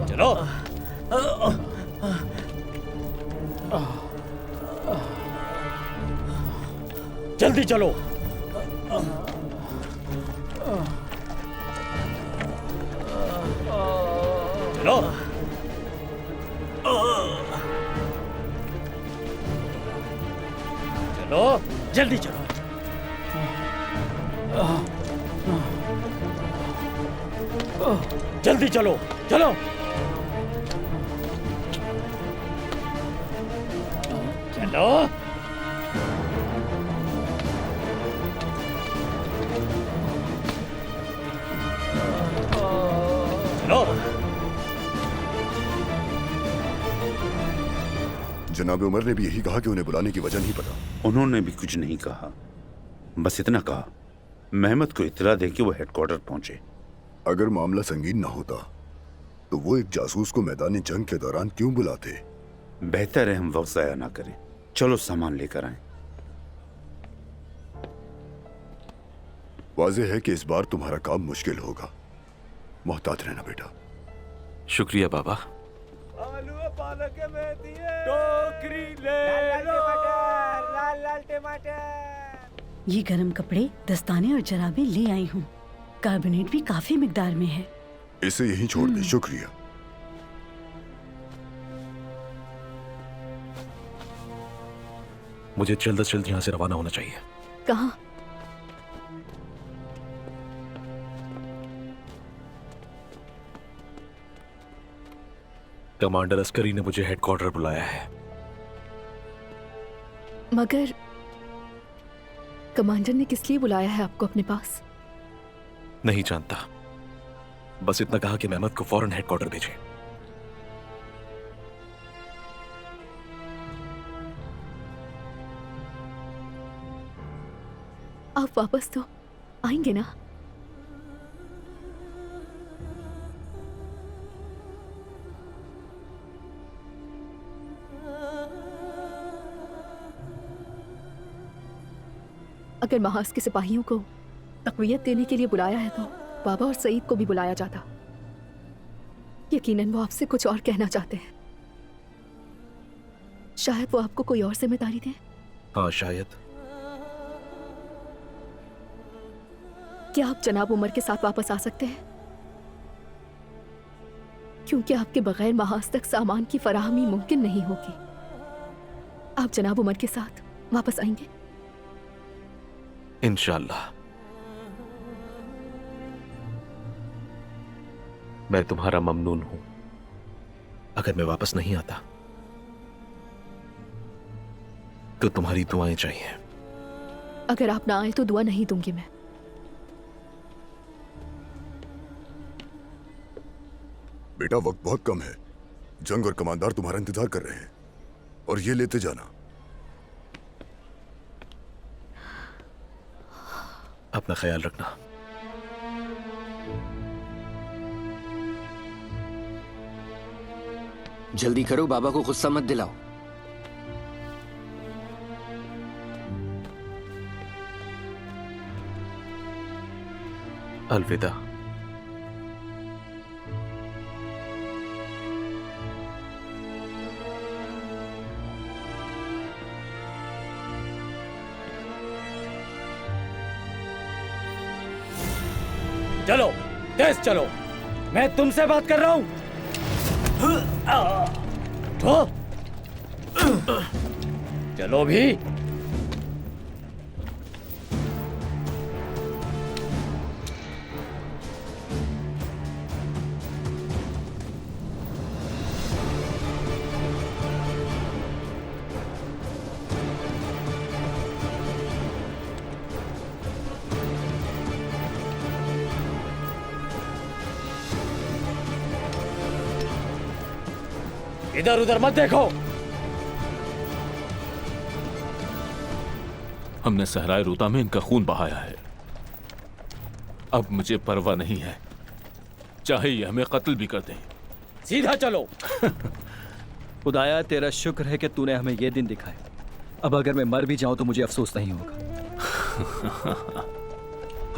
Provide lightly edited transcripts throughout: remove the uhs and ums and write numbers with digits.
चलो। जल्दी चलो। चलो। चलो, जल्दी चलो। जल्दी चलो, चलो। चलो। चलो। जनाब उमर ने भी यही कहा कि उन्हें बुलाने की वजह नहीं पता। उन्होंने भी कुछ नहीं कहा, बस इतना कहा मेहमद को इत्तला दे कि वो हेडक्वार्टर पहुंचे। अगर मामला संगीन ना होता तो वो एक जासूस को मैदान जंग के दौरान क्यों बुलाते? बेहतर है हम वक्त जाया ना करें। चलो सामान लेकर आए। वाज़ेह है कि इस बार तुम्हारा काम मुश्किल होगा। मोहतात रहना बेटा। शुक्रिया बाबा। आलू पालक में दिए टोकरी ले लो। लाल लाल टमाटर। ये गरम कपड़े, दस्ताने और जराबें ले आई हूँ। कार्बोनेट भी काफी मिकदार में है। इसे यहीं छोड़ दे। शुक्रिया। मुझे जल्द से जल्द यहाँ से रवाना होना चाहिए। कहाँ? कमांडर अस्करी ने मुझे हेडक्वार्टर बुलाया है। मगर कमांडर ने किस लिए बुलाया है आपको अपने पास? नहीं जानता, बस इतना कहा कि मेहमद को फौरन हेडक्वार्टर भेजें। आप वापस तो आएंगे ना? अगर महाज के सिपाहियों को तक़वियत देने के लिए बुलाया है तो बाबा और सईद को भी बुलाया जाता। यकीनन वो आपसे कुछ और कहना चाहते हैं। शायद वो आपको कोई और जिम्मेदारी दें। हाँ शायद। क्या आप जनाब उमर के साथ वापस आ सकते हैं? क्योंकि आपके बगैर महाज तक सामान की फराहमी मुमकिन नहीं होगी। आप जनाब उमर के साथ वापस आएंगे? इंशाअल्लाह। मैं तुम्हारा ममनून हूं। अगर मैं वापस नहीं आता तो तुम्हारी दुआएं चाहिए। अगर आप ना आए तो दुआ नहीं दूंगी मैं। बेटा वक्त बहुत कम है। जंग और कमांडर तुम्हारा इंतजार कर रहे हैं और ये लेते जाना। अपना ख्याल रखना। जल्दी करो, बाबा को गुस्सा मत दिलाओ। अलविदा। चलो, तेज चलो। मैं तुमसे बात कर रहा हूं। उठो। चलो भी। इधर उधर मत देखो। हमने सहराए रूता में इनका खून बहाया है। अब मुझे परवाह नहीं है, चाहे ये हमें कत्ल भी कर दें। सीधा चलो। खुदाया तेरा शुक्र है कि तूने हमें ये दिन दिखाए। अब अगर मैं मर भी जाऊं तो मुझे अफसोस नहीं होगा।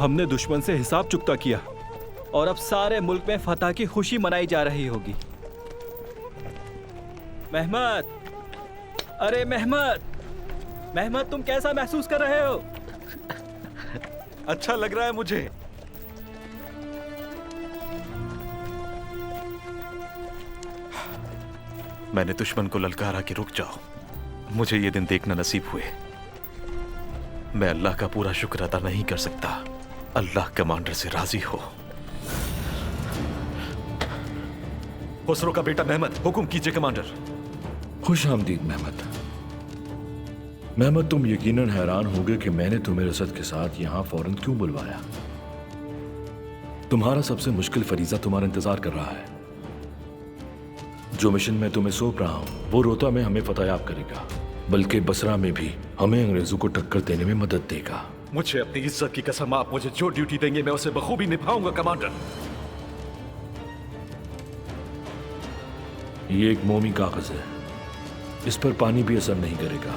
हमने दुश्मन से हिसाब चुकता किया और अब सारे मुल्क में फतह की खुशी मनाई जा रही होगी। महमद, अरे महमद, महमद तुम कैसा महसूस कर रहे हो? अच्छा लग रहा है मुझे। मैंने दुश्मन को ललकारा कि रुक जाओ, मुझे ये दिन देखना नसीब हुए। मैं अल्लाह का पूरा शुक्र अदा नहीं कर सकता। अल्लाह कमांडर से राजी हो। खुसरो का बेटा महमद, हुक्म कीजिए कमांडर। खुश आमदीद महमद। महमद, तुम यकीनन हैरान होगे कि मैंने तुम्हें रसद के साथ यहां फौरन क्यों बुलवाया। तुम्हारा सबसे मुश्किल फरीजा तुम्हारा इंतजार कर रहा है। जो मिशन मैं तुम्हें सौंप रहा हूं वो रोता में हमें फतहयाब करेगा, बल्कि बसरा में भी हमें अंग्रेजों को टक्कर देने में मदद देगा। मुझे अपनी इज्जत की कसम, आप मुझे जो ड्यूटी देंगे मैं उसे बखूबी निभाऊंगा कमांडर। ये एक मोमी कागज है, इस पर पानी भी असर नहीं करेगा।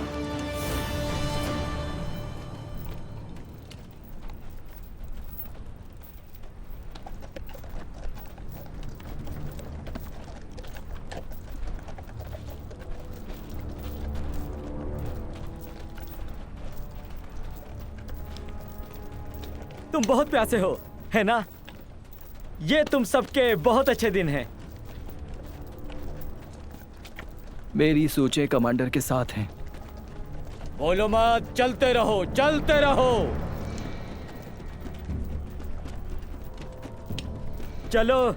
तुम बहुत प्यासे हो, है ना? ये तुम सबके बहुत अच्छे दिन हैं। मेरी सोचें कमांडर के साथ हैं। बोलो मत, चलते रहो, चलते रहो। चलो।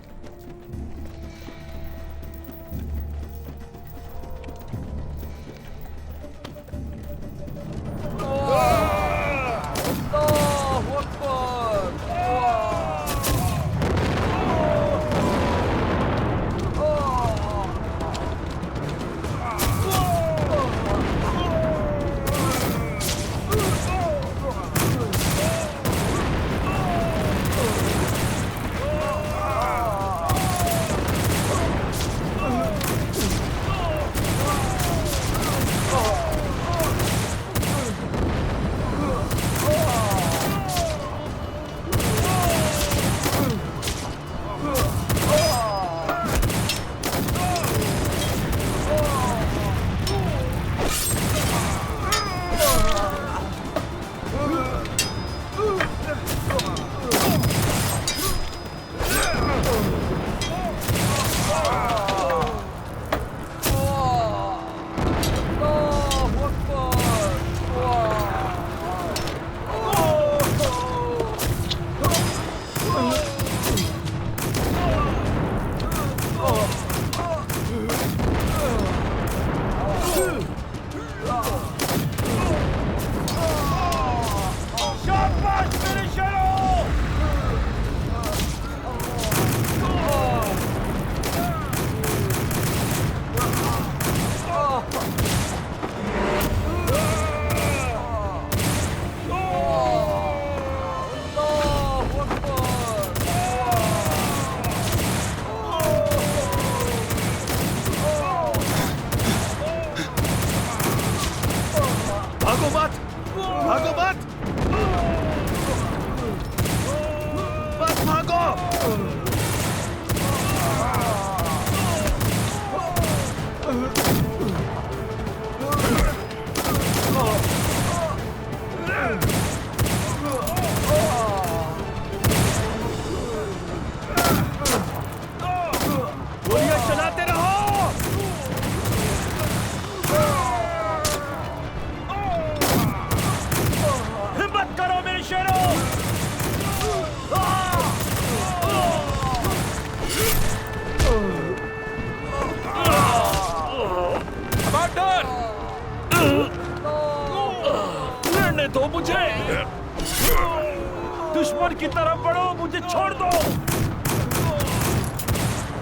दुश्मन की तरफ बढ़ो, मुझे छोड़ दो।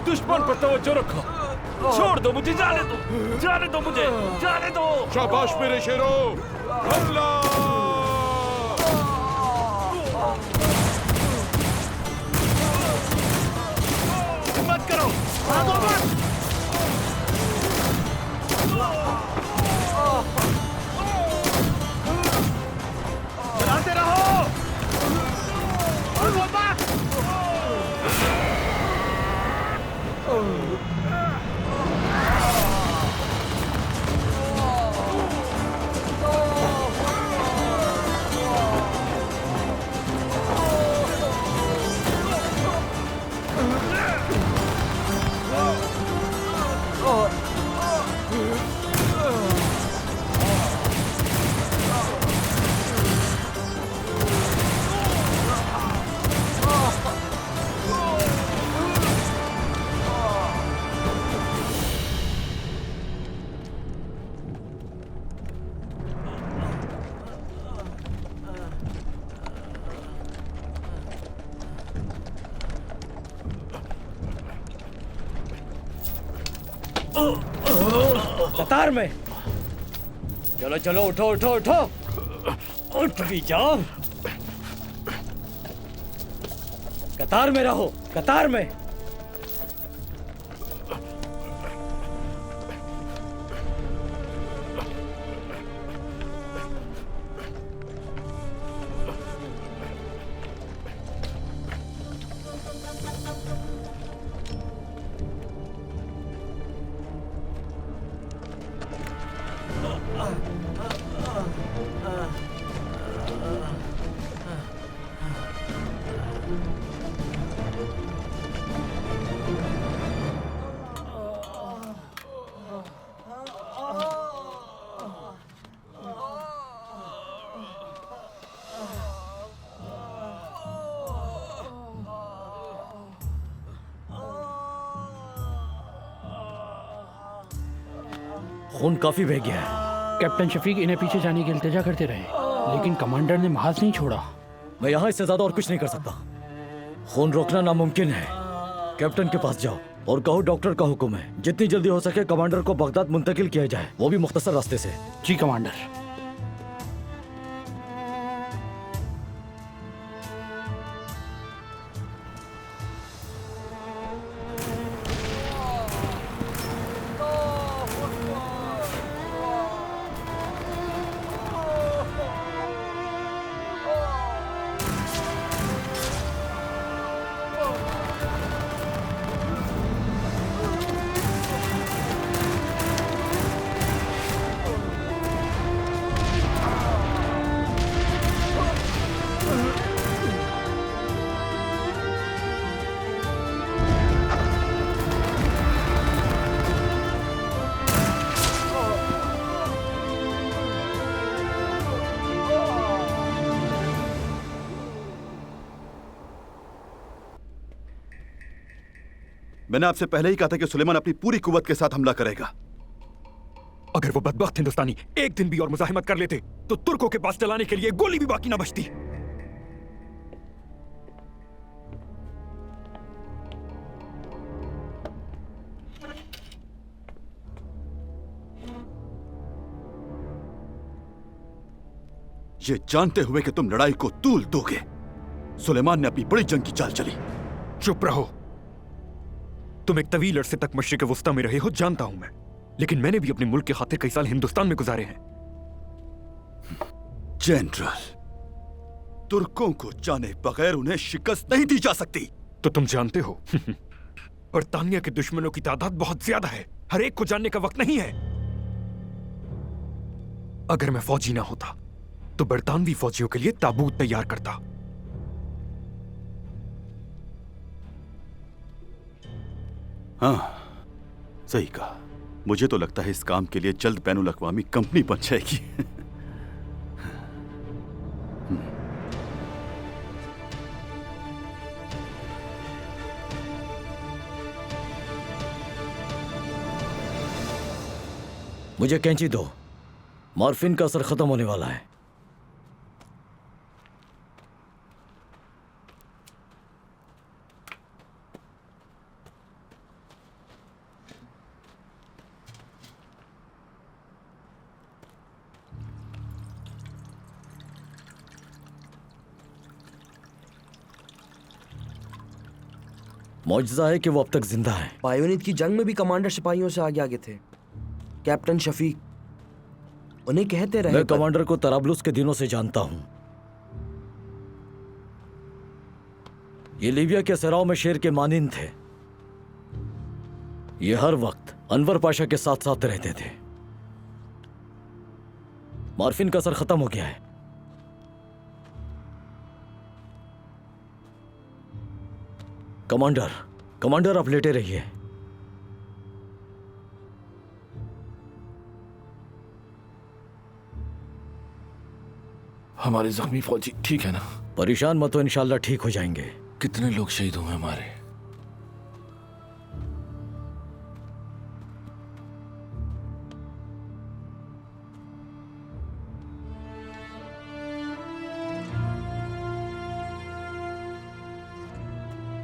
दुश्मन पर तवज्जो रखो, छोड़ दो मुझे, जाने दो, जाने दो मुझे, जाने दो। शाबाश मेरे शेरों, हमला! हिम्मत करो, भागो मत। चलाते रहो। कतार में। चलो चलो, उठो उठो उठो, उठ भी जाओ। कतार में रहो, कतार में। खून काफी बह गया है। कैप्टन शफीक इन्हें पीछे जाने की इल्तिजा करते रहे, लेकिन कमांडर ने महाज नहीं छोड़ा। मैं यहाँ इससे ज्यादा और कुछ नहीं कर सकता। खून रोकना नामुमकिन है। कैप्टन के पास जाओ और कहो डॉक्टर का हुक्म है, जितनी जल्दी हो सके कमांडर को बगदाद मुंतकिल किया जाए, वो भी मुख्तसर रास्ते से। जी कमांडर। मैंने आपसे पहले ही कहा था कि सुलेमान अपनी पूरी कुव्वत के साथ हमला करेगा। अगर वो बदबख्त हिंदुस्तानी एक दिन भी और मुजाहिमत कर लेते तो तुर्कों के पास चलाने के लिए गोली भी बाकी ना बचती। ये जानते हुए कि तुम लड़ाई को तूल दोगे, सुलेमान ने अपनी बड़ी जंग की चाल चली। चुप रहो। तुम एक तवील अरसे तक मशरिक वस्ता में रहे हो, जानता हूं मैं, लेकिन मैंने भी अपने मुल्क के खातिर कई साल हिंदुस्तान में गुजारे हैं। जनरल, तुर्कों को जाने बगैर उन्हें शिकस्त नहीं दी जा सकती। तो तुम जानते हो बरतानिया के दुश्मनों की तादाद बहुत ज्यादा है, हर एक को जानने का वक्त नहीं है। अगर मैं फौजी ना होता तो बरतानवी फौजियों के लिए ताबूत तैयार करता। हाँ, सही कहा। मुझे तो लगता है इस काम के लिए जल्द बैनुल अक़वामी कंपनी बन जाएगी। मुझे कैंची दो, मॉर्फिन का असर खत्म होने वाला है। मौजज़ा है कि वो अब तक जिंदा है। बायोनित की जंग में भी कमांडर सिपाहियों से आगे आगे थे। कैप्टन शफीक उन्हें कहते रहे। मैं कमांडर को तराबलुस के दिनों से जानता हूं। ये लीबिया के सराव में शेर के मानिंद थे। ये हर वक्त अनवर पाशा के साथ साथ रहते थे। मार्फिन का असर खत्म हो गया है। कमांडर आप लेटे रहिए। हमारे जख्मी फौजी ठीक है ना? परेशान मत हो, इंशाल्लाह ठीक हो जाएंगे। कितने लोग शहीद हुए हमारे?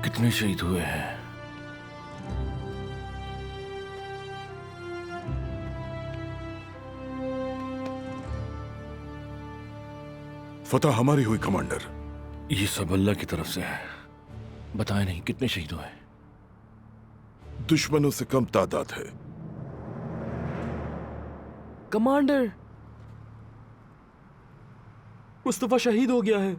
कितने शहीद हुए हैं? फतह हमारी हुई कमांडर। ये सब अल्लाह की तरफ से है। बताए नहीं कितने शहीद हुए? दुश्मनों से कम तादाद है। कमांडर, मुस्तफा शहीद हो गया है।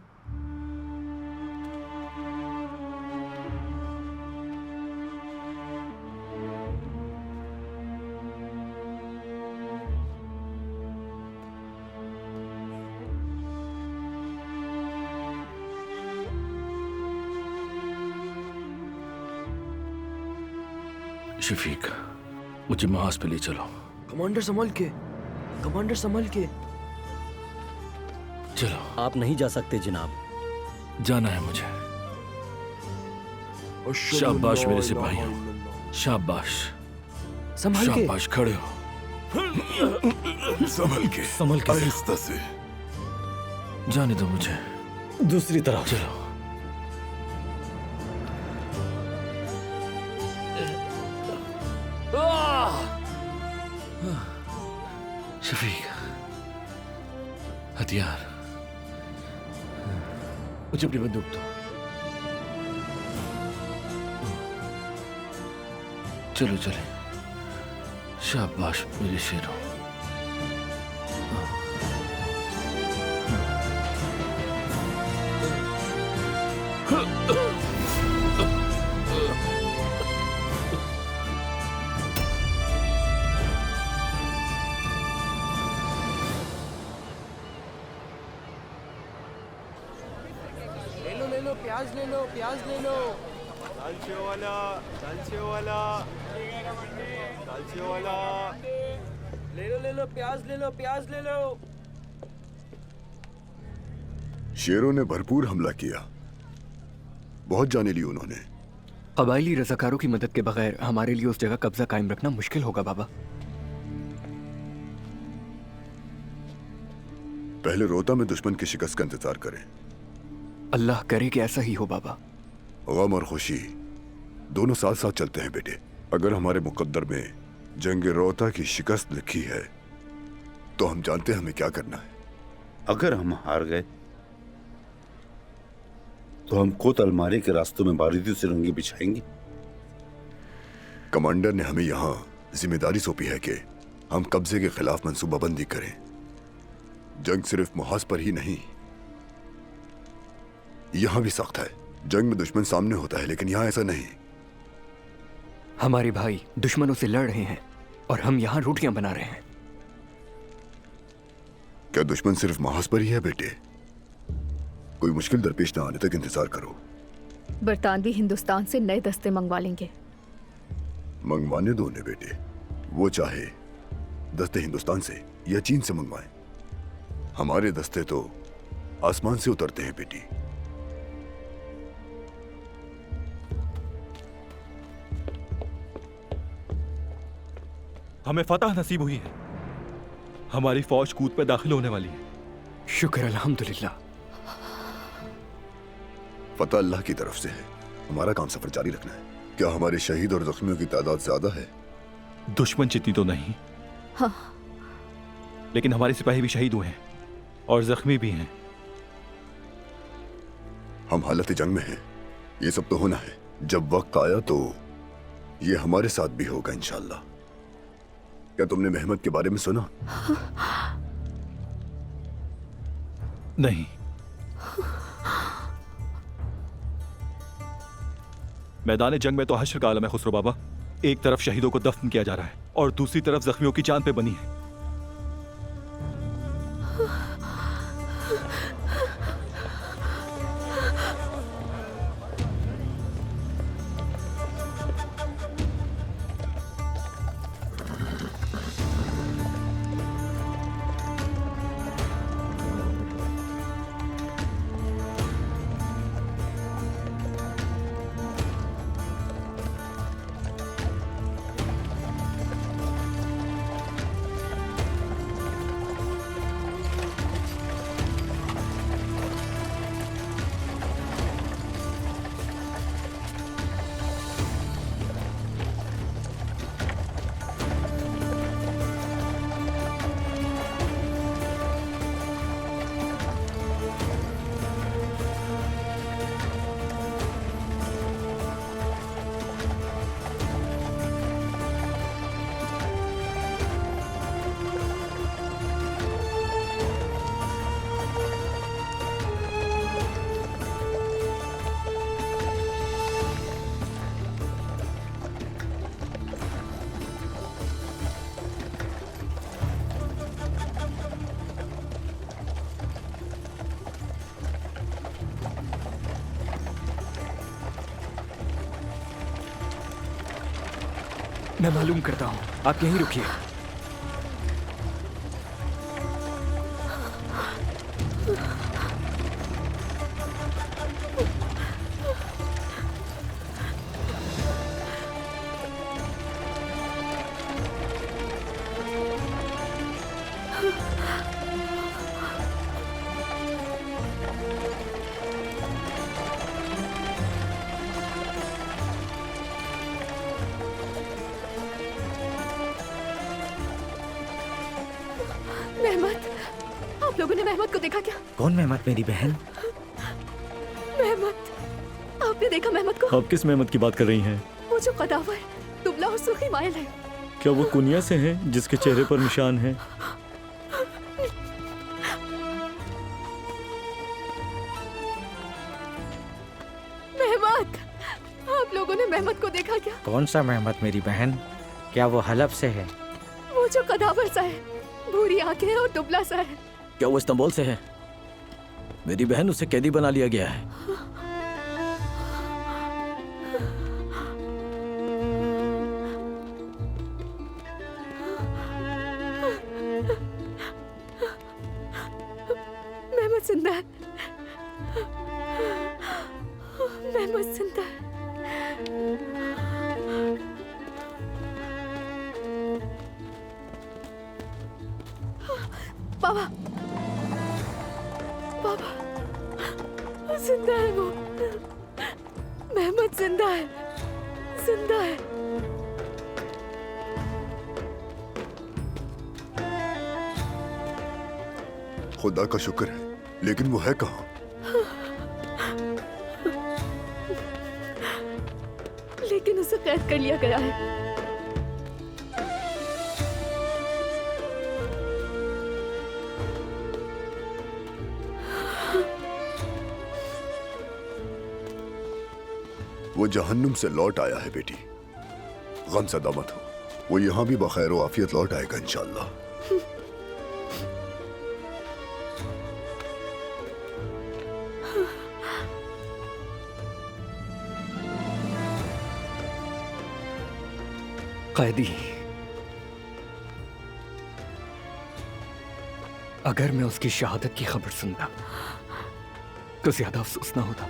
शफीक, मुझे महाज पे ले चलो। कमांडर संभल के, कमांडर संभल के। चलो। आप नहीं जा सकते जनाब। जाना है मुझे। शाबाश मेरे सिपाहियों, शाबाश। संभल के। शाबाश, खड़े हो। संभल के आहिस्ता से। जाने दो मुझे। दूसरी तरफ चलो। शफीक, हथियार। मुझे अपनी बंदूक दो। चलो चले। शाबाश मेरे शेरों। प्याज ले लो, प्याज ले लो। दालचे वाला, दालचे वाला, दालचे वाला। ले लो, प्याज ले लो, प्याज ले लो। शेरों ने भरपूर हमला किया, बहुत जाने ली उन्होंने। कबायली रजाकारों की मदद के बगैर हमारे लिए उस जगह कब्जा कायम रखना मुश्किल होगा बाबा। पहले रोता में दुश्मन की शिकस्त का इंतजार करें। अल्लाह करे कि ऐसा ही हो बाबा। गम और खुशी दोनों साथ साथ चलते हैं बेटे। अगर हमारे मुकद्दर में जंग रोता की शिकस्त लिखी है तो हम जानते हैं हमें क्या करना है। अगर हम हार गए तो हम कोत अलमारी के रास्तों में बारूदी सुरंगें बिछाएंगे। कमांडर ने हमें यहाँ जिम्मेदारी सौंपी है कि हम कब्जे के खिलाफ मंसूबाबंदी करें। जंग सिर्फ मुहाज पर ही नहीं, यहां भी सख्त है। जंग में दुश्मन सामने होता है, लेकिन यहां ऐसा नहीं। हमारे भाई दुश्मनों से लड़ रहे हैं और हम यहाँ रोटियां बना रहे हैं। क्या दुश्मन सिर्फ महाज पर ही है बेटे? कोई मुश्किल दरपेश न आने तक इंतजार करो। बरतानवी हिंदुस्तान से नए दस्ते मंगवा लेंगे। मंगवाने दो उन्हें बेटे, वो चाहे दस्ते हिंदुस्तान से या चीन से मंगवाएं। हमारे दस्ते तो आसमान से उतरते हैं बेटी। हमें फतह नसीब हुई है। हमारी फौज कूद पे दाखिल होने वाली है। शुक्र अल्हम्दुलिल्लाह। फतह अल्लाह की तरफ से है, हमारा काम सफर जारी रखना है। क्या हमारे शहीद और जख्मियों की तादाद ज्यादा है? दुश्मन जितनी तो नहीं, हाँ। लेकिन हमारे सिपाही भी शहीद हुए हैं और जख्मी भी हैं। हम हालत जंग में हैं, ये सब तो होना है। जब वक्त आया तो ये हमारे साथ भी होगा इंशाल्लाह। क्या तुमने मेहमत के बारे में सुना? नहीं। मैदान जंग में तो हश्र का आलम है खुसरो बाबा। एक तरफ शहीदों को दफन किया जा रहा है और दूसरी तरफ जख्मियों की जान पे बनी है। मैं मालूम करता हूँ, आप यहीं रुकिए। मेहमत, आप लोगों ने मेहमत को देखा क्या? कौन मेहमत? मेरी बहन? मेहमत, आपने देखा मेहमत को? आप किस मेहमत की बात कर रही हैं? वो जो कदावर, दुबला और सुर्खी मायल है। क्या वो कुनिया से हैं जिसके चेहरे पर निशान है? मेहमत, आप लोगों ने मेहमत को देखा क्या? कौन सा मेहमत मेरी बहन? क्या वो हलफ से है? वो जो कदावर सा है, भूरी आंखें और दुबला सा है। क्या वो इस्तांबुल से है? मेरी बहन, उसे कैदी बना लिया गया है। मेहमत जिंदा है। मेहमत जिंदा है। बाबा, बाबा, जिंदा है वो। मेहमत जिंदा है, जिंदा है। खुदा का शुक्र है, लेकिन वो है कहाँ? लेकिन उसे कैद कर लिया गया है। वो जहन्नुम से लौट आया है बेटी, गमज़दा मत हो। वो यहाँ भी बखैर व आफियत लौट आएगा इंशाअल्लाह। कैदी, अगर मैं उसकी शहादत की खबर सुनता तो ज्यादा अफसोस ना होता।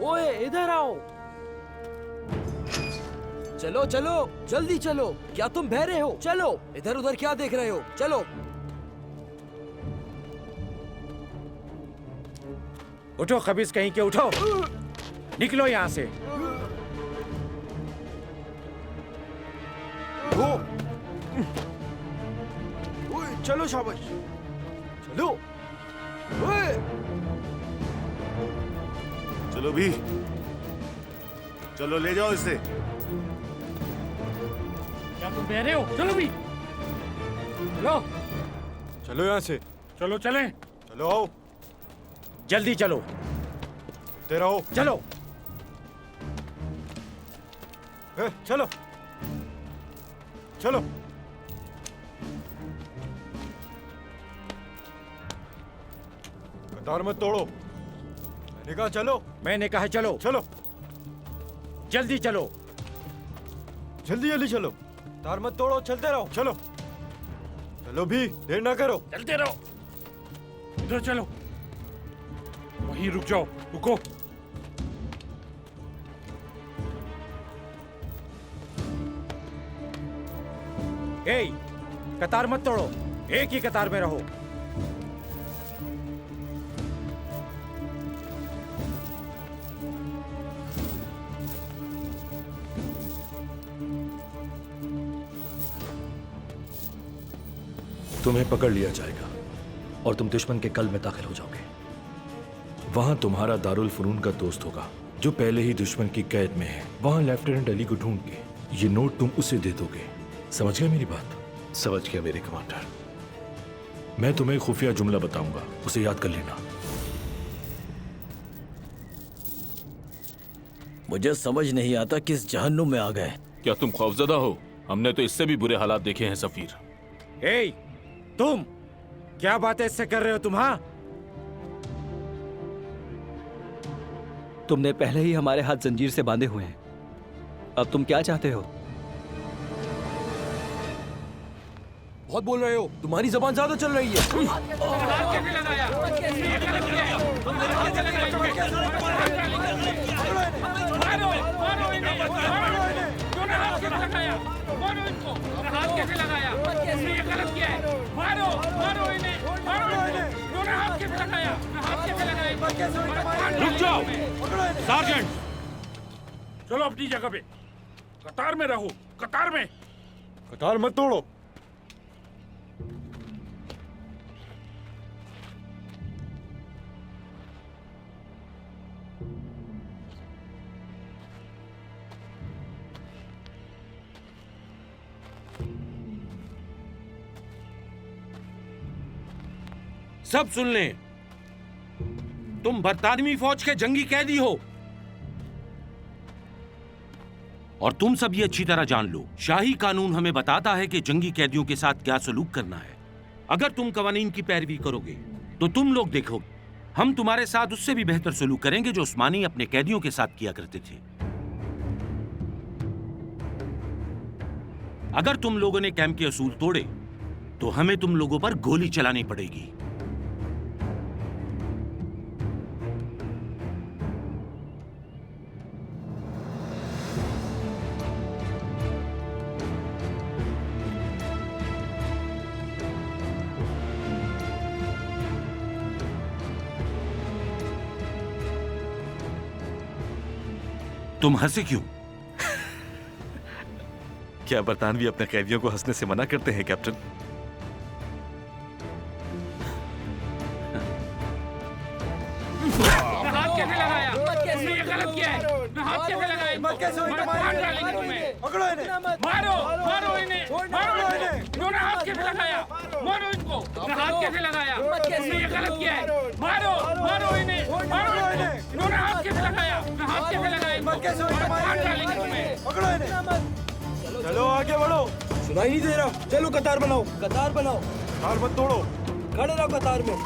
ओए इधर आओ। चलो चलो जल्दी चलो। क्या तुम बहरे हो? चलो, इधर उधर क्या देख रहे हो? चलो। उठो खबीस कहीं के, उठो, निकलो यहाँ से। ओए चलो शाबाश, चलो। ओए चलो भी, चलो ले जाओ इसे। क्या तुम बहरे हो? चलो भी, चलो चलो यहाँ से। चलो चलें। चलो आओ, जल्दी चलो। ते रहो। चलो। चलो चलो। कतार मत तोड़ो। मैंने कहा चलो। मैंने कहा चलो। चलो जल्दी चलो। जल्दी जल्दी चलो। तार मत तोड़ो, चलते रहो। चलो चलो भी, देर ना करो। चलते रहो। इधर चलो, वहीं रुक जाओ। रुको। ए, कतार मत तोड़ो, एक ही कतार में रहो। तुम्हें पकड़ लिया जाएगा और तुम दुश्मन के कल में दाखिल हो जाओगे। वहां तुम्हारा दारुल फनून का दोस्त होगा जो पहले ही दुश्मन की कैद में है। वहां लेफ्टिनेंट अली को ढूंढ के ये नोट तुम उसे दे दोगे। समझ गए मेरी बात? समझ गया मेरे कमांडर। मैं तुम्हें खुफिया जुमला बताऊंगा, उसे याद कर लेना। मुझे समझ नहीं आता किस जहन्नुम में आ गए। क्या तुम खौफजदा हो? हमने तो इससे भी बुरे हालात देखे हैं सफीर। ए, तुम क्या बातें इससे कर रहे हो तुम? हाँ, तुमने पहले ही हमारे हाथ जंजीर से बांधे हुए हैं, अब तुम क्या चाहते हो? बहुत बोल रहे हो, तुम्हारी जबान ज्यादा चल रही है। रुक जाओ सार्जेंट, चलो अपनी जगह पे, कतार में रहो, कतार में। कतार मत तोड़ो। सब सुन लें, तुम बरतानवी फौज के जंगी कैदी हो और तुम सब ये अच्छी तरह जान लो, शाही कानून हमें बताता है कि जंगी कैदियों के साथ क्या सलूक करना है। अगर तुम कवानीन की पैरवी करोगे तो तुम लोग देखोगे हम तुम्हारे साथ उससे भी बेहतर सलूक करेंगे जो उस्मानी अपने कैदियों के साथ किया करते थे। अगर तुम लोगों ने कैंप के असूल तोड़े तो हमें तुम लोगों पर गोली चलानी पड़ेगी। तुम हंसे क्यों? क्या बरतानवी अपने कैदियों को हंसने से मना करते हैं कैप्टन? हाथ कैसे लगाया? तुमने ये गलत किया है। हाथ कैसे लगाया? मार डालेंगे तुम्हें। पकड़ो इन्हें। मारो, मारो इन्हें। मारो इन्हें। इन्होंने हाथ कैसे लगाया? मारो इनको। हाथ कैसे लगाया? तुमने ये गलत किया है। मारो, मारो इन्हें। मारो इन्हें। इन्होंने हाथ कैसे लगाया? हाथ कैसे लगाया? मार डालेंगे तुम्हें। पकड़ो इन्हें। चलो आगे बढ़ो। सुनाई नहीं दे रहा, चलो कतार बनाओ, कतार बनाओ। कतार मत तोड़ो, खड़े रहो कतार में।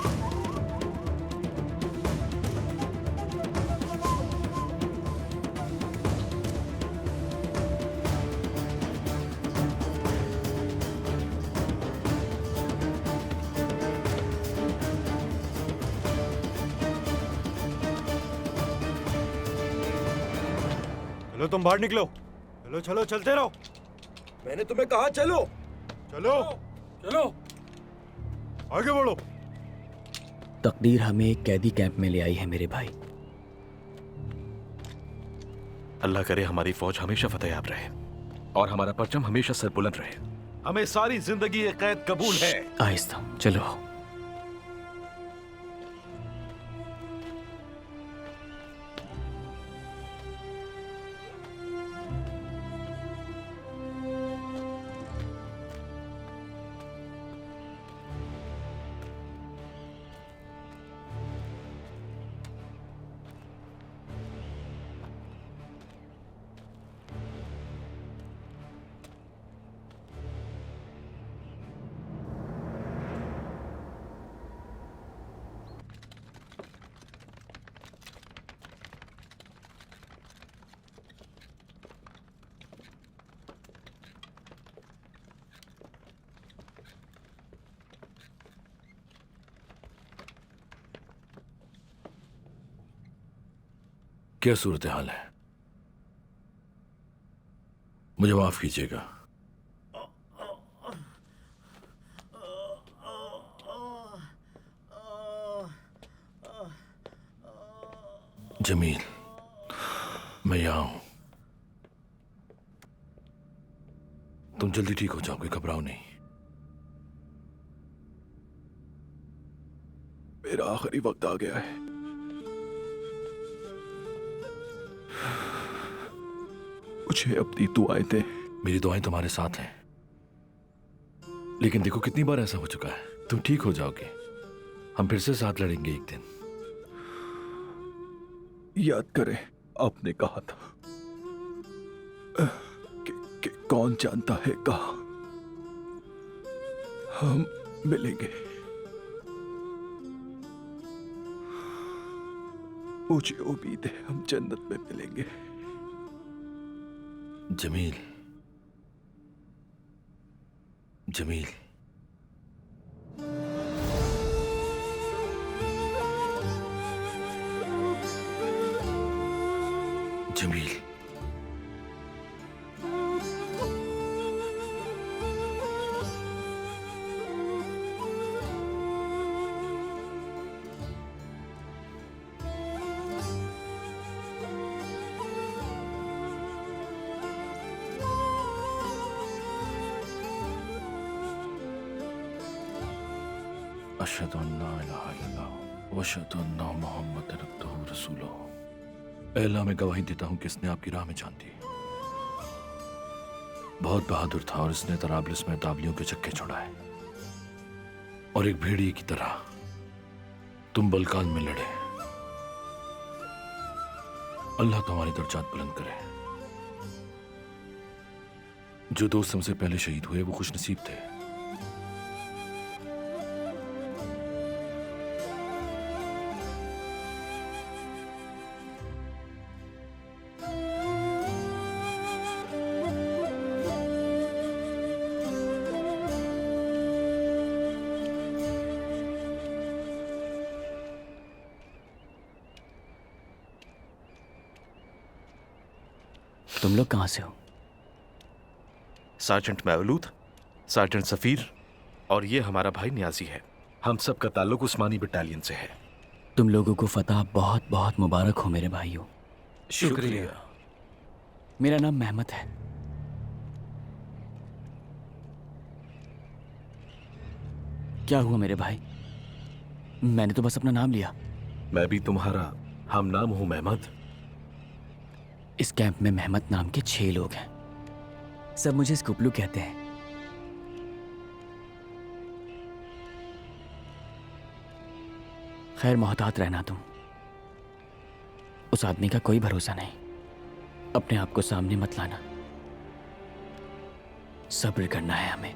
चलो तुम बाहर निकलो। चलो चलो चलते रहो। मैंने तुम्हें कहा चलो। चलो चलो आगे बढ़ो। तकदीर हमें एक कैदी कैंप में ले आई है मेरे भाई। अल्लाह करे हमारी फौज हमेशा फतेहयाब रहे और हमारा परचम हमेशा सरबुलंद रहे। हमें सारी जिंदगी ये कैद कबूल है। आहिस्ता चलो। क्या सूरत हाल है? मुझे माफ कीजिएगा। जमील, मैं यहां हूं। तुम जल्दी ठीक हो जाओगे, घबराओ नहीं। मेरा आखिरी वक्त आ गया है। मुझे अपनी दुआएं दे। मेरी दुआएं तुम्हारे साथ हैं, लेकिन देखो कितनी बार ऐसा हो चुका है। तुम ठीक हो जाओगे, हम फिर से साथ लड़ेंगे एक दिन। याद करें, आपने कहा था कि कौन जानता है कहाँ हम मिलेंगे। मुझे उम्मीद है हम जन्नत में मिलेंगे। जमील, जमील, जमील, अशहदु अन्ना इलाहा इल्लल्लाह व अशहदु अन्ना मुहम्मदन अब्दुहु रसूलुहु। ऐ अल्लाह, मैं गवाही देता हूं कि इसने आपकी राह में जान दी। बहुत बहादुर था और इसने तराबलिस में ताबलियों के चक्के छुड़ाए और एक भेड़िए की तरह तुम बलकान में लड़े। अल्लाह तुम्हारे दर्जात बुलंद करे। जो दोस्त हमसे पहले शहीद हुए वो खुश नसीब थे। तुम लोग कहां से हो? सार्जेंट मौलूद, सार्जेंट सफीर और ये हमारा भाई न्याजी है। हम सब का ताल्लुक उस्मानी बटालियन से है। तुम लोगों को फतह बहुत बहुत मुबारक हो मेरे भाइयों। शुक्रिया। मेरा नाम मेहमत है। क्या हुआ मेरे भाई? मैंने तो बस अपना नाम लिया। मैं भी तुम्हारा हम नाम हूं मेहमद। इस कैंप में मेहमत नाम के 6 लोग हैं। सब मुझे स्कुपलू कहते हैं। खैर, मोहतात रहना तुम। उस आदमी का कोई भरोसा नहीं। अपने आप को सामने मत लाना। सब्र करना है हमें।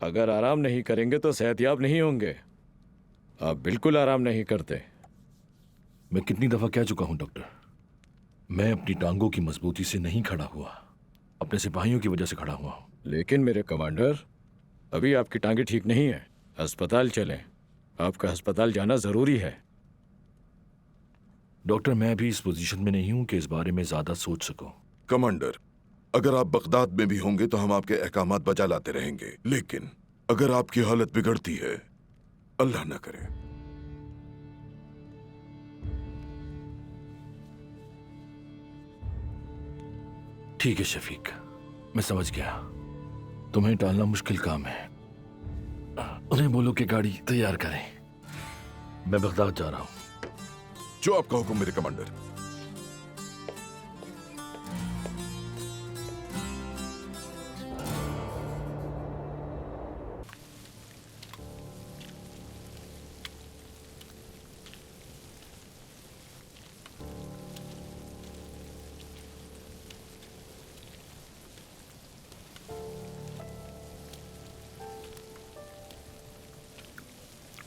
अगर आराम नहीं करेंगे तो सेहतयाब नहीं होंगे। आप बिल्कुल आराम नहीं करते। मैं कितनी दफा कह चुका हूं डॉक्टर, मैं अपनी टांगों की मजबूती से नहीं खड़ा हुआ, अपने सिपाहियों की वजह से खड़ा हुआ हूं। लेकिन मेरे कमांडर, अभी आपकी टांगे ठीक नहीं है, अस्पताल चलें। आपका अस्पताल जाना जरूरी है। डॉक्टर, मैं अभी इस पोजीशन में नहीं हूं कि इस बारे में ज्यादा सोच सकूं। कमांडर, अगर आप बगदाद में भी होंगे तो हम आपके अहकामात बजा लाते रहेंगे, लेकिन अगर आपकी हालत बिगड़ती है, अल्लाह न करे। ठीक है शफीक, मैं समझ गया। तुम्हें टालना मुश्किल काम है। उन्हें बोलो कि गाड़ी तैयार करें। मैं बगदाद जा रहा हूं। जो आपका हुक्म मेरे कमांडर।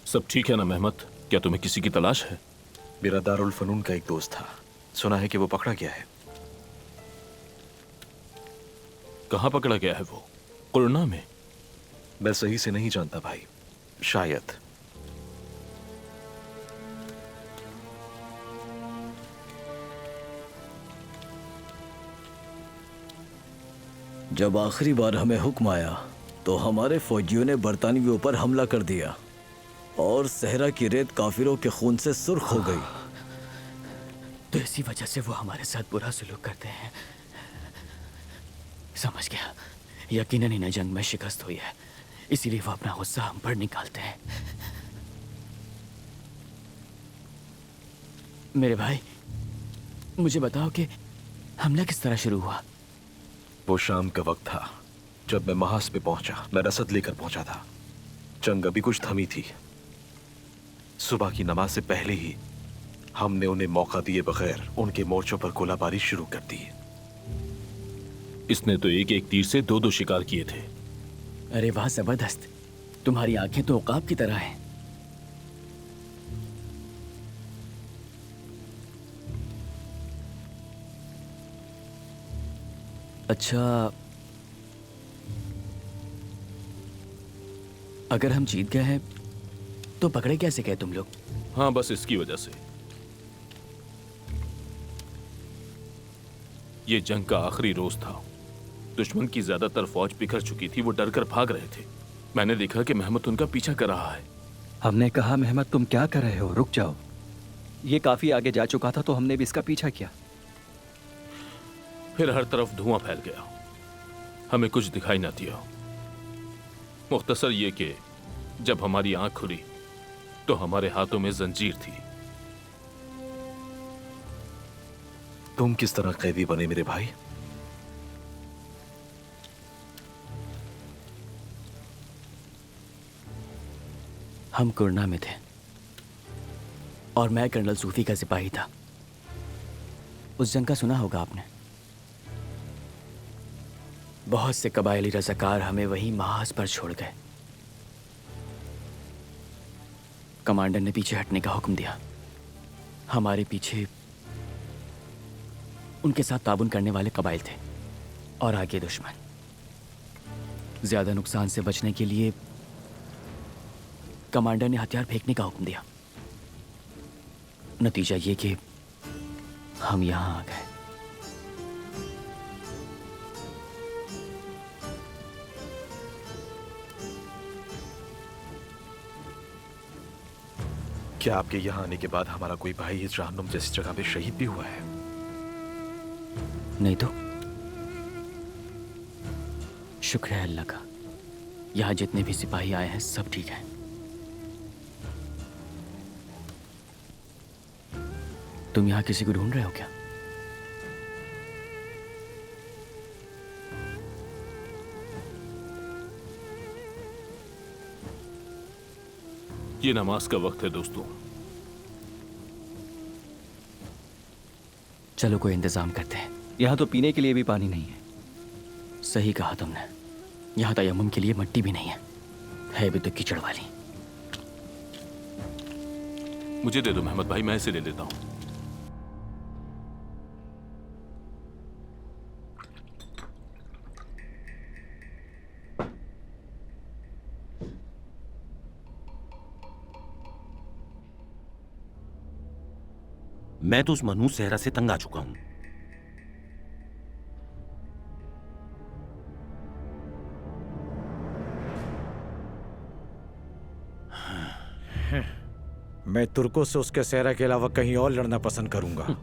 सब ठीक है ना मेहमत? क्या तुम्हें किसी की तलाश है? मेरा दारुल फनून का एक दोस्त था, सुना है कि वो पकड़ा गया है। कहाँ पकड़ा गया है वो? कुरना में? मैं सही से नहीं जानता भाई, शायद। जब आखिरी बार हमें हुक्म आया तो हमारे फौजियों ने बरतानवियों पर हमला कर दिया और सहरा की रेत काफिरों के खून से सुर्ख हो गई। तो इसी वजह से वो हमारे साथ बुरा सलूक करते हैं। समझ गया, यकीनन इन्हें जंग में शिकस्त हुई है, इसीलिए वो अपना गुस्सा हम पर निकालते हैं। मेरे भाई, मुझे बताओ कि हमला किस तरह शुरू हुआ? वो शाम का वक्त था जब मैं महास पे पहुंचा। मैं रसद लेकर पहुंचा था। जंग अभी कुछ थमी थी। सुबह की नमाज से पहले ही हमने उन्हें मौका दिए बगैर उनके मोर्चों पर गोलाबारी शुरू कर दी। इसने तो एक एक तीर से दो दो शिकार किए थे। अरे वाह, जबरदस्त। तुम्हारी आंखें तो उकाब की तरह हैं। अच्छा, अगर हम जीत गए हैं तो पकड़े कैसे गए तुम लोग? हाँ, बस इसकी वजह से। ये जंग का आखिरी रोज था। दुश्मन की ज्यादातर फौज बिखर चुकी थी। वो डर कर भाग रहे थे। मैंने देखा कि मेहमत उनका पीछा कर रहा है। हमने कहा, मेहमत तुम क्या कर रहे हो, रुक जाओ। ये काफी आगे जा चुका था तो हमने भी इसका पीछा किया। फिर हर तरफ धुआं फैल गया। हमें कुछ दिखाई ना दिया। मुख्तसर ये कि जब हमारी आंख खुली तो हमारे हाथों में जंजीर थी। तुम किस तरह कैदी बने मेरे भाई? हम कुरना में थे और मैं कर्नल सूफी का सिपाही था। उस जंग का सुना होगा आपने। बहुत से कबायली रज़ाकार हमें वहीं महाज पर छोड़ गए। कमांडर ने पीछे हटने का हुक्म दिया। हमारे पीछे उनके साथ ताबुन करने वाले कबाइल थे और आगे दुश्मन। ज्यादा नुकसान से बचने के लिए कमांडर ने हथियार फेंकने का हुक्म दिया। नतीजा ये कि हम यहां आ गए। क्या आपके यहाँ आने के बाद हमारा कोई भाई इस जहन्नुम जैसी जगह पे शहीद भी हुआ है? नहीं तो। शुक्र है अल्लाह का, यहाँ जितने भी सिपाही आए हैं सब ठीक हैं। तुम यहाँ किसी को ढूंढ रहे हो क्या? ये नमाज का वक्त है दोस्तों। चलो कोई इंतजाम करते हैं। यहाँ तो पीने के लिए भी पानी नहीं है। सही कहा तुमने, यहाँ तयम्मुम के लिए मिट्टी भी नहीं है। है भी तो कीचड़ वाली। मुझे दे दो मेहमद भाई, मैं इसे ले लेता हूं। मैं तो उस मनहूस सेहरा से तंग आ चुका हूं। मैं तुर्कों से उसके सेहरा के अलावा कहीं और लड़ना पसंद करूंगा।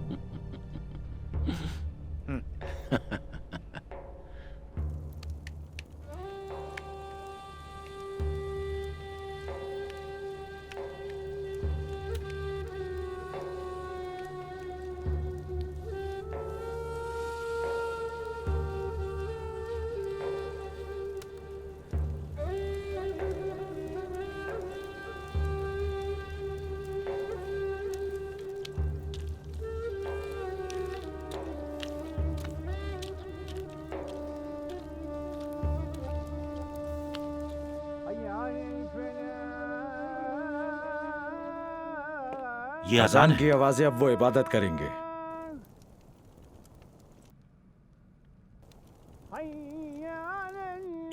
ये अजान की आवाजें अब वो इबादत करेंगे।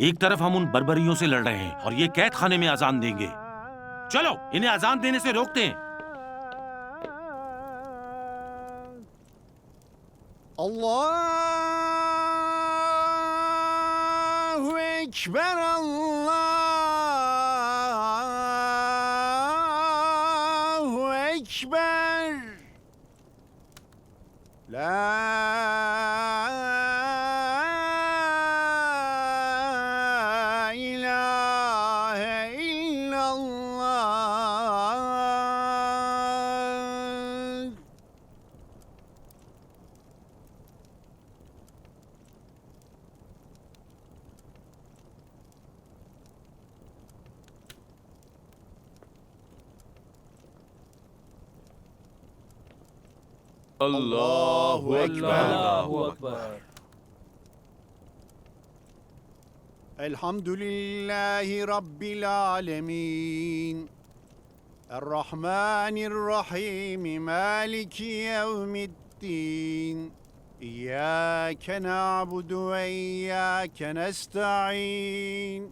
एक तरफ हम उन बर्बरियों से लड़ रहे हैं और ये कैद खाने में अजान देंगे। चलो इन्हें अजान देने से रोकते हैं। अल्लाहु अकबर, अल्लाहु अकबर, ला अल्लाहु अकबर। अल्हम्दुलिल्लाहि रब्बिल आलमीन, अर्रहमानिर रहीम, मालिकी यौमिद्दीन, इय्याका नअबुदु व इय्याका नस्तईन,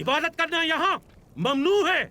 इबादत करना यहाँ ममनू है।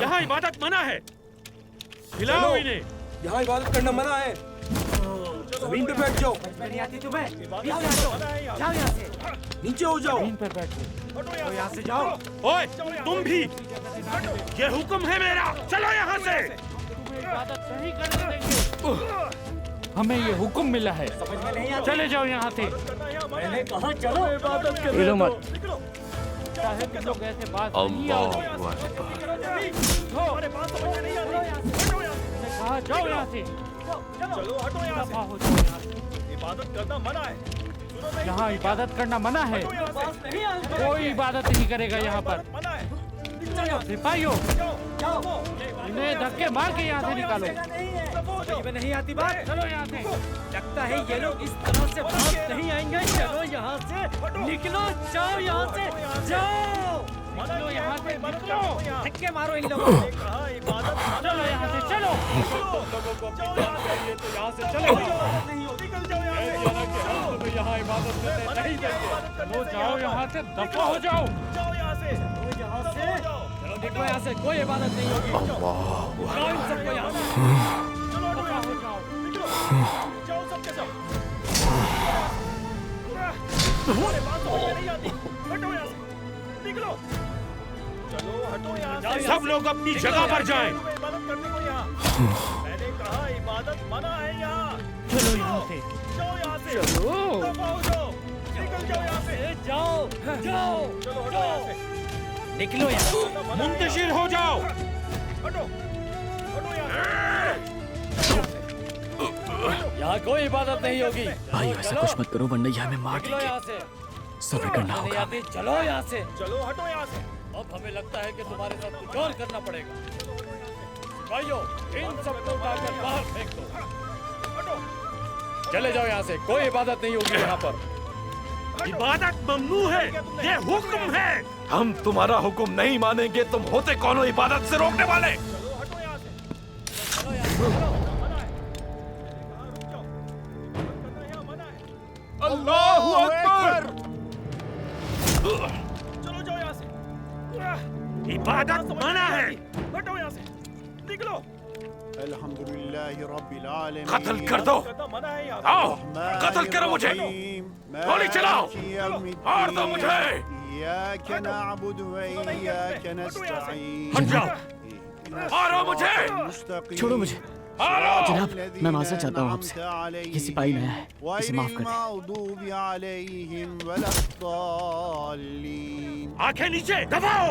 यहाँ इबादत मना है। खिलाओ इन्हें। यहाँ इबादत करना मना है। जमीन पे बैठ जाओ। नहीं आती तुम्हें? जाओ यहाँ से। नीचे हो जाओ। जमीन पे बैठो। तो यहाँ से जाओ। ओए तुम भी। ये हुक्म है मेरा। चलो यहाँ से। इबादत नहीं करने देंगे। हमें ये हुक्म मिला है। समझ में नहीं आता। चले जाओ यहाँ से। मैंने कहा चलो इबादत करने दो। मत। चाहे तुम लोग ऐसे बात नहीं आओ। कहा जाओ यहाँ से। चलो हटो यहाँ से। इबादत करना मना है। यहाँ इबादत करना मना है। कोई इबादत नहीं करेगा यहाँ पर। सिपाहियों, इन्हें धक्के मार के यहाँ से निकालो। समझ में नहीं आती बात। चलो यहाँ से। लगता है ये लोग इस तरह से बात नहीं आएंगे। चलो यहाँ से निकलो। जाओ यहाँ से। जाओ निकलो यहाँ से। निकलो। धक्के मारो इन लोगों को। चलो यहाँ से। चलो यहाँ से। चलो निकल जाओ यहाँ से। यहाँ इबादत करने नहीं देंगे। वो जाओ यहाँ से। दफा हो जाओ। जाओ यहाँ से। यहाँ से निकलो यहाँ से। कोई इबादत नहीं होगी। जाओ इन सबको यहाँ से। चलो दफा हो जाओ। निकलो। जाओ सबके सब। हमारे बात नहीं आती। हटो यहाँ से। निकलो। चलो हटो यहाँ से। सब लोग अपनी जगह पर जाएं। इबादत करने को यहाँ। मैंने कहा इबादत मना है यहाँ। चलो यहाँ से। जाओ यहाँ से। जाओ जाओ जाओ, निकलो यहाँ, मुंतशिर हो जाओ। यहाँ कोई इबादत नहीं होगी। भाई ऐसा कुछ मत करो वरना यहाँ में मार निकलो यहाँ देंगे। से। सब्र करना होगा। चलो यहाँ से, चलो हटो यहाँ से। अब हमें लगता है कि तुम्हारे साथ कुछ और करना पड़ेगा। भाइयों, इन सबको उठाकर बाहर फेंक दो। चले जाओ यहाँ से, कोई इबादत नहीं होगी यहाँ पर। इबादत ममनू है, ये हुक्म है। हम तुम्हारा हुक्म नहीं मानेंगे। तुम होते कौन हो इबादत से रोकने वाले? अल्लाहू अकबर। चलो जाओ यहाँ से। इबादत मना है। हटो यहाँ से, निकलो। अल्हम्दुलिल्लाहि रब्बिल आलमीन। कत्ल कर दो। आओ, कत्ल करो मुझे। गोली चलाओ, मार दो मुझे। इय्याक नअबुदु व इय्याक नस्तईन। हट जाओ, मारो मुझे। छोड़ो मुझे। जनाब, मैं माजरत चाहता हूँ आपसे। ये सिपाही नया है, इसे माफ कर दें। आंखें नीचे दबाओ।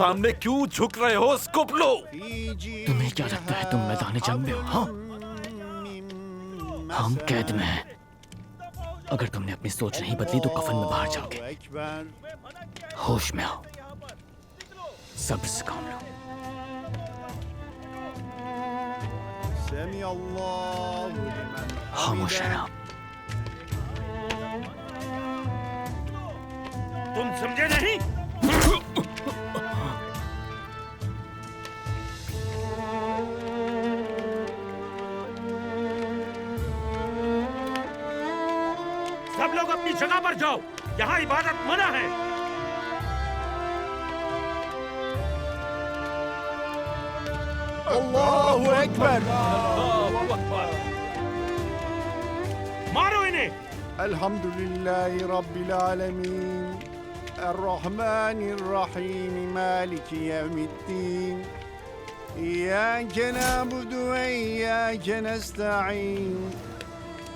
सामने क्यों झुक रहे हो स्कोपलो? तुम्हें क्या लगता है तुम मैदान जंग में हो? हाँ? हम कैद में हैं। अगर तुमने अपनी सोच नहीं बदली तो कफन में बाहर जाओगे। होश में आओ, सब्र से काम लो। खामोश रहना। तुम समझे नहीं? सब लोग अपनी जगह पर जाओ, यहाँ इबादत मना है। अल्लाहु अकबर। मारो इन्हें। अल्हम्दुलिल्लाहि रब्बिल आलमीन अर्रहमानिर रहीम मालिकि यौमिद्दीन इय्याक नअबुदु व इय्याक नस्तईन